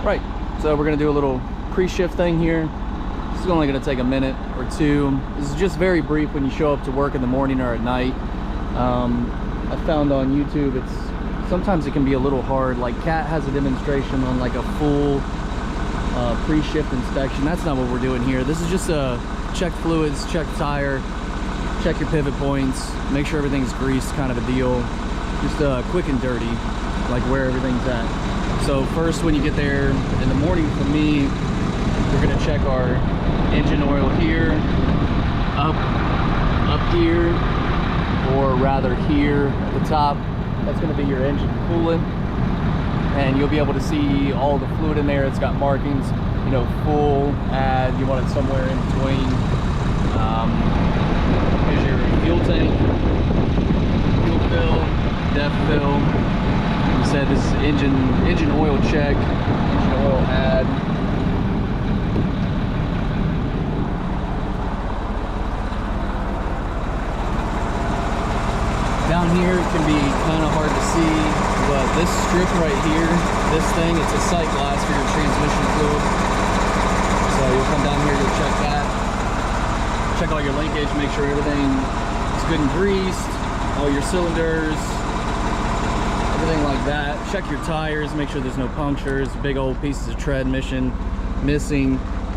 Right, so we're gonna do a little pre-shift thing here. This is only gonna take a minute or two. This is just very brief when you show up to work in the morning or at night. I found on YouTube sometimes it can be a little hard. Like Kat has a demonstration on like a full pre-shift inspection. That's not what we're doing here. This is just a check fluids, check tire, check your pivot points, make sure everything's greased kind of a deal. Just quick and dirty, like where everything's at. So first, when you get there in the morning, for me, we're gonna check our engine oil here, up here, or rather here at the top. That's gonna be your engine coolant, and you'll be able to see all the fluid in there. It's got markings, you know, full, add, you want it somewhere in between. Here's your fuel tank, fuel fill, def fill. Like I said, this is engine oil check, engine oil add. Down here it can be kind of hard to see, but this strip right here, this thing, it's a sight glass for your transmission fluid. So you'll come down here, you'll check that, check all your linkage, make sure everything is good and greased, all your cylinders, everything like that. Check your tires, make sure there's no punctures, big old pieces of tread missing.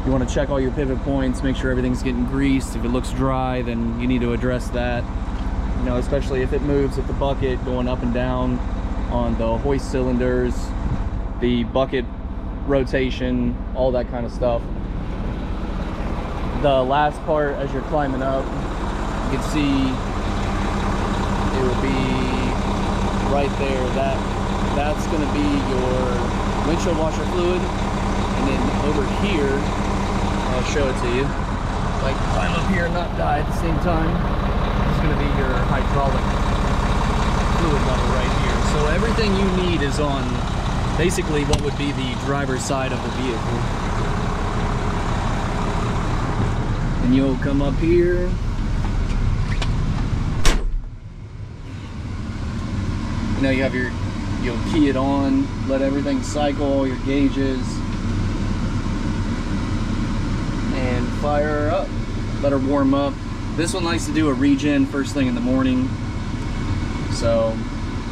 You want to check all your pivot points, make sure everything's getting greased. If it looks dry, then you need to address that. You know, especially if it moves with the bucket going up and down on the hoist cylinders, the bucket rotation, all that kind of stuff. The last part, as you're climbing up, you can see it will be right there. That's going to be your windshield washer fluid, and then over here, I'll show it to you. Like climb up here and not die at the same time. It's going to be your hydraulic fluid level right here. So everything you need is on basically what would be the driver's side of the vehicle. And you'll come up here. You know, you'll key it on, let everything cycle, all your gauges, and fire her up. Let her warm up. This one likes to do a regen first thing in the morning. So,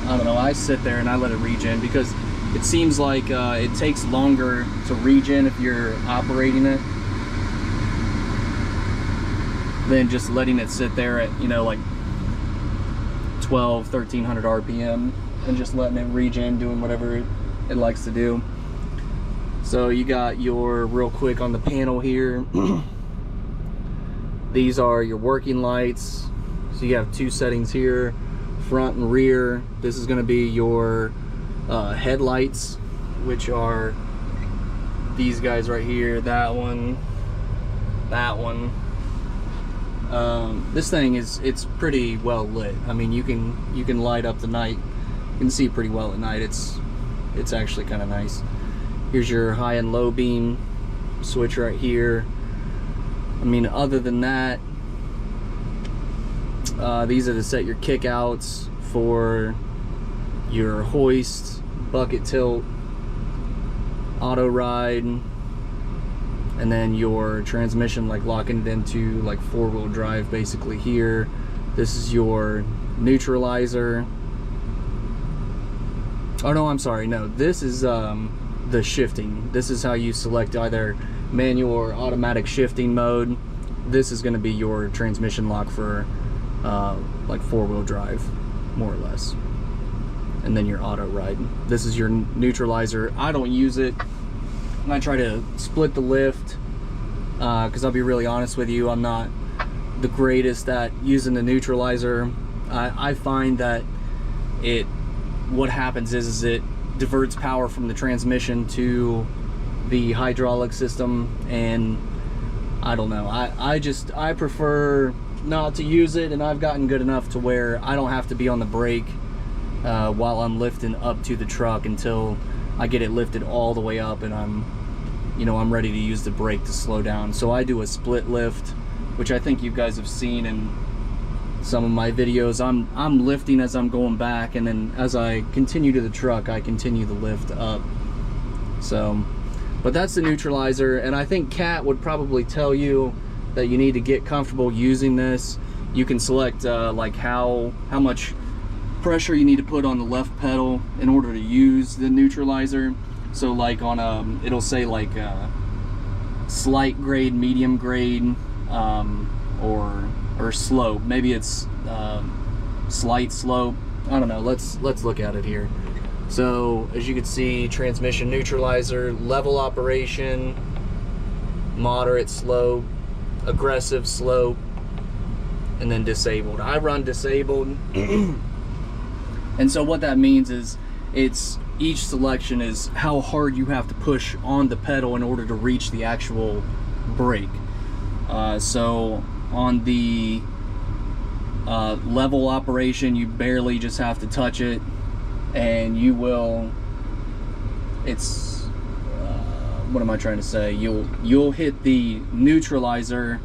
I don't know, I sit there and I let it regen because it seems like it takes longer to regen if you're operating it than just letting it sit there at, you know, like 1300 RPM and just letting it regen, doing whatever it likes to do. So you got your, real quick on the panel here, these are your working lights. So you have two settings here, front and rear. This is going to be your headlights, which are these guys right here, that one, that one. This thing it's pretty well lit. I mean, you can light up the night. You can see pretty well at night. It's actually kind of nice. Here's your high and low beam switch right here. I mean, other than that, these are to set your kickouts for your hoist, bucket tilt, auto ride, and then your transmission, like locking it into like four-wheel drive basically here. This is your neutralizer. Oh no, I'm sorry, no, this is the shifting. This is how you select either manual or automatic shifting mode. This is going to be your transmission lock for like four-wheel drive, more or less. And then your auto ride. This is your neutralizer. I don't use it. I try to split the lift because I'll be really honest with you, I'm not the greatest at using the neutralizer. I find that what happens is it diverts power from the transmission to the hydraulic system, and I don't know, I prefer not to use it, and I've gotten good enough to where I don't have to be on the brake while I'm lifting up to the truck until I get it lifted all the way up and I'm ready to use the brake to slow down. So I do a split lift, which I think you guys have seen in some of my videos. I'm lifting as I'm going back, and then as I continue to the truck, I continue the lift up. So But that's the neutralizer, and I think Cat would probably tell you that you need to get comfortable using this. You can select like how much pressure you need to put on the left pedal in order to use the neutralizer. So like on it'll say like slight grade, medium grade, or slope. Maybe it's slight slope. I don't know. Let's look at it here. So as you can see, transmission neutralizer, level operation, moderate slope, aggressive slope, and then disabled. I run disabled. And so what that means is each selection is how hard you have to push on the pedal in order to reach the actual brake. So on the level operation, you barely just have to touch it, and you will, what am I trying to say? You'll hit the neutralizer,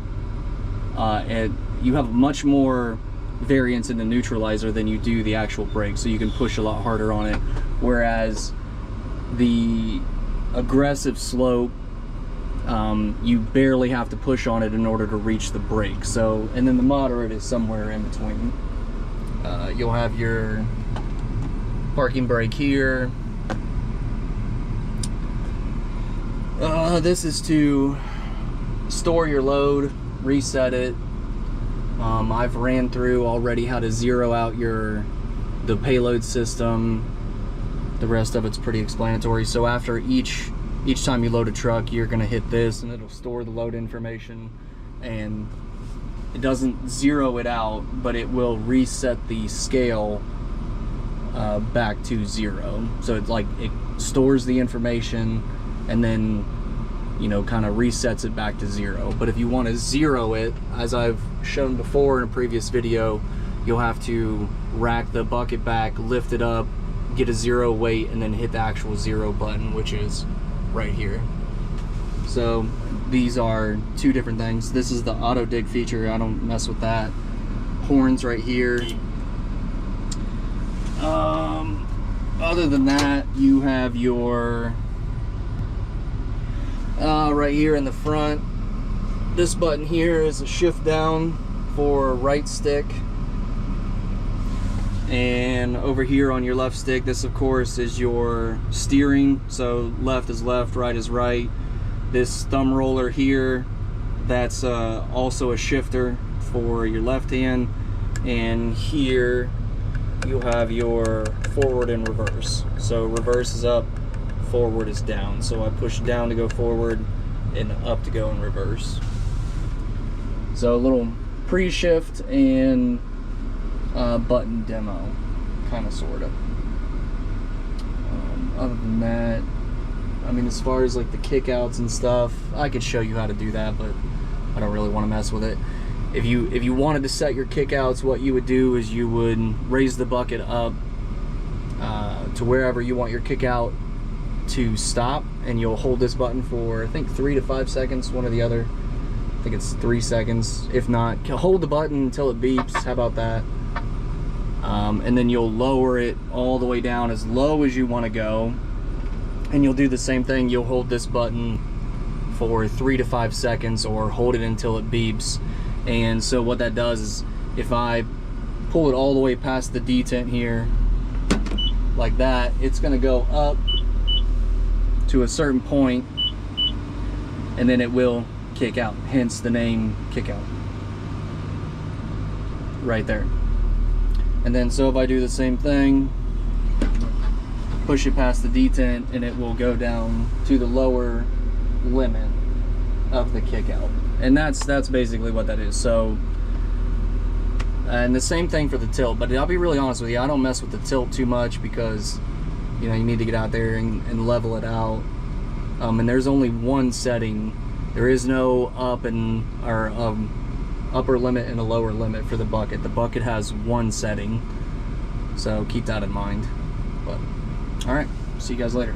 and you have much more variance in the neutralizer than you do the actual brake, so you can push a lot harder on it. Whereas the aggressive slope, you barely have to push on it in order to reach the brake. So, and then the moderate is somewhere in between. You'll have your parking brake here. This is to store your load, reset it. I've ran through already how to zero out the payload system. The rest of it's pretty explanatory. So after each time you load a truck, you're gonna hit this and it'll store the load information, and it doesn't zero it out, but it will reset the scale back to 0. So it's like it stores the information and then, you know, kind of resets it back to 0. But if you want to zero it, as I've shown before in a previous video, you'll have to rack the bucket back, lift it up, get a 0 weight, and then hit the actual 0 button, which is right here. So these are two different things. This is the auto dig feature. I don't mess with that. Horns right here. Other than that, you have your right here in the front, this button here is a shift down for right stick, and over here on your left stick, this of course is your steering. So left is left, right is right. This thumb roller here, that's also a shifter for your left hand. And here you'll have your forward and reverse. So reverse is up, forward is down. So I push down to go forward and up to go in reverse. So a little pre-shift and button demo, kind of, sort of. Other than that, I mean, as far as like the kickouts and stuff, I could show you how to do that, but I don't really want to mess with it. If you wanted to set your kickouts, what you would do is you would raise the bucket up to wherever you want your kickout to stop, and you'll hold this button for, I think, 3 to 5 seconds, one or the other. I think it's 3 seconds. If not, hold the button until it beeps. How about that? And then you'll lower it all the way down as low as you want to go, and you'll do the same thing. You'll hold this button for 3 to 5 seconds, or hold it until it beeps. And so what that does is, if I pull it all the way past the detent here like that, it's going to go up to a certain point, and then it will kick out, hence the name kick out right there. And then so if I do the same thing, push it past the detent, and it will go down to the lower limit of the kick out. And that's basically what that is. So, and the same thing for the tilt, but I'll be really honest with you, I don't mess with the tilt too much, because you know, you need to get out there and level it out. And there's only one setting. There is no upper limit and a lower limit for the bucket. The bucket has one setting, so keep that in mind. But all right, see you guys later.